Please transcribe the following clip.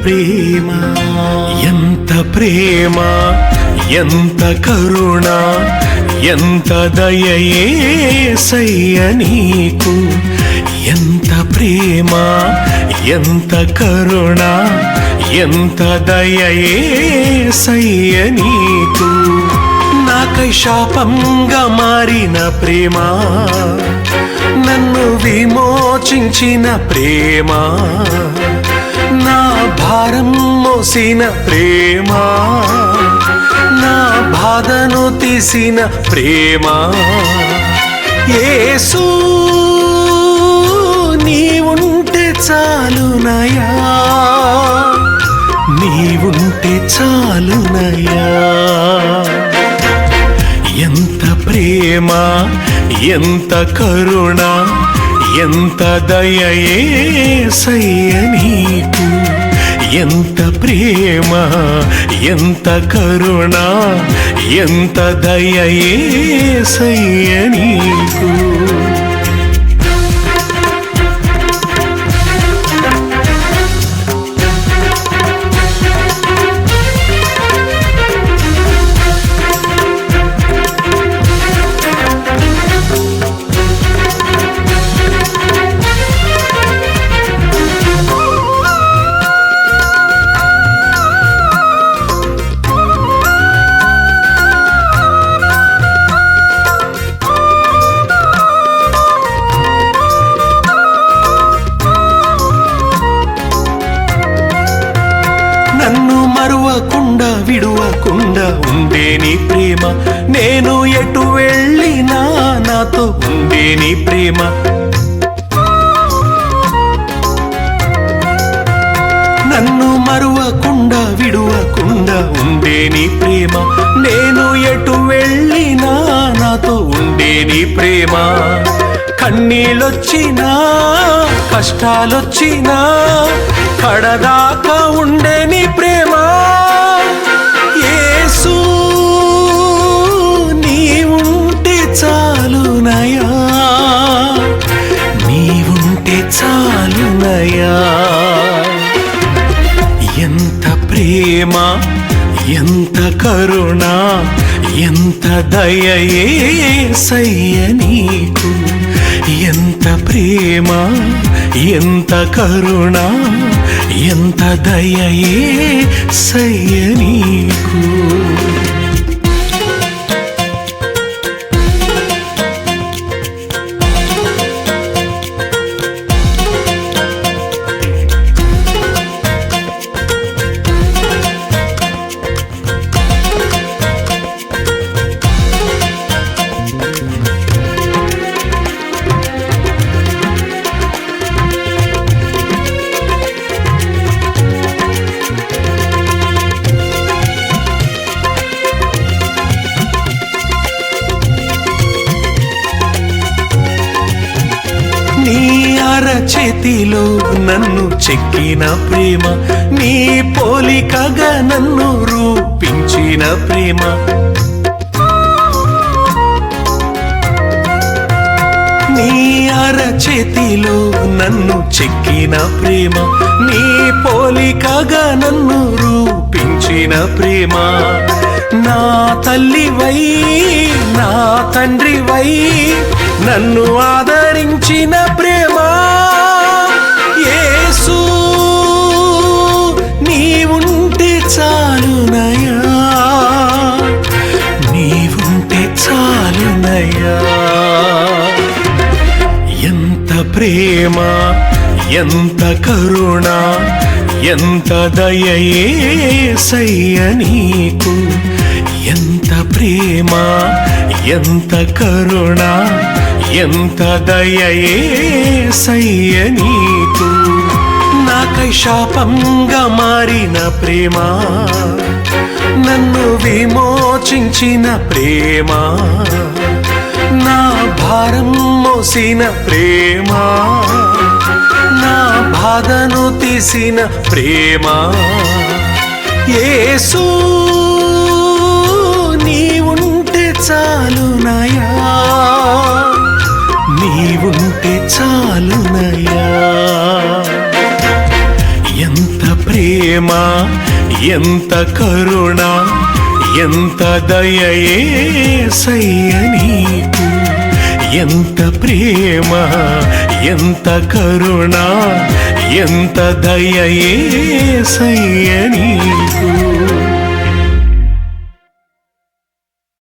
ప్రేమ ఎంత ప్రేమ ఎంత కరుణ ఎంత దయ యేసయ్య నీకు ఎంత ప్రేమ ఎంత కరుణ ఎంత దయ యేసయ్య నీకు నాకై శాపంగా మారిన ప్రేమ నన్ను విమోచించిన ప్రేమ నా భారం మోసిన ప్రేమ నా బాధను తీసిన ప్రేమ యేసు నీవుంటే చాలునయా నీవుంటే చాలునయా ఎంత ప్రేమ ఎంత కరుణ ఎంత దయ యేసయ్య నీకు ఎంత ప్రేమ ఎంత కరుణ ఎంత దయ యేసయ్య నీకు నన్ను మరువకుండా విడువకుండా ఉండే నీ ప్రేమ నేను ఎటు వెళ్ళినా నాతో ఉండే నీ ప్రేమ నన్ను మరువకుండా విడువకుండా ఉండే నీ ప్రేమ నేను ఎటు వెళ్ళినా నాతో ఉండే నీ ప్రేమ కన్నీళ్ళొచ్చినా కష్టాలొచ్చినా కడదాకా ఉండే నీ ప్రేమ యేసు నీవుంటే చాలునయా నీవుంటే చాలునయా ఎంత ప్రేమ ఎంత కరుణ ఎంత దయ యేసయ్య నీకు ఎంత ప్రేమ ఎంత కరుణ ఎంత దయ యేసయ్య నీకు నీ అరచేతిలో నన్ను చెక్కిన ప్రేమ నీ పోలికగా నన్ను రూపించిన ప్రేమ నీ అరచేతిలో నన్ను చెక్కిన ప్రేమ నీ పోలికగా నన్ను రూపించిన ప్రేమ నా తల్లివై నా తండ్రివై నన్ను ఆదరించిన ప్రేమ యేసు నీవుంటే చాలునయా నీవుంటే చాలునయా ఎంత ప్రేమ ఎంత కరుణ ఎంత దయ యేసయ్య నీకు ఎంత ప్రేమ ఎంత కరుణ ఎంత దయ యేసయ్య నీకు నాకై శాపంగా మారిన ప్రేమ నన్ను విమోచించిన ప్రేమ నా భారం మోసిన ప్రేమ నా బాధను తీసిన ప్రేమ యేసు నీవుంటే చాలునయా నీవుంటే చాలునయా ఎంత ప్రేమ ప్రేమ ఎంత కరుణ ఎంత దయయేసయ్య నీకు ఎంత ప్రేమ ఎంత కరుణ ఎంత దయయేసయ్య నీకు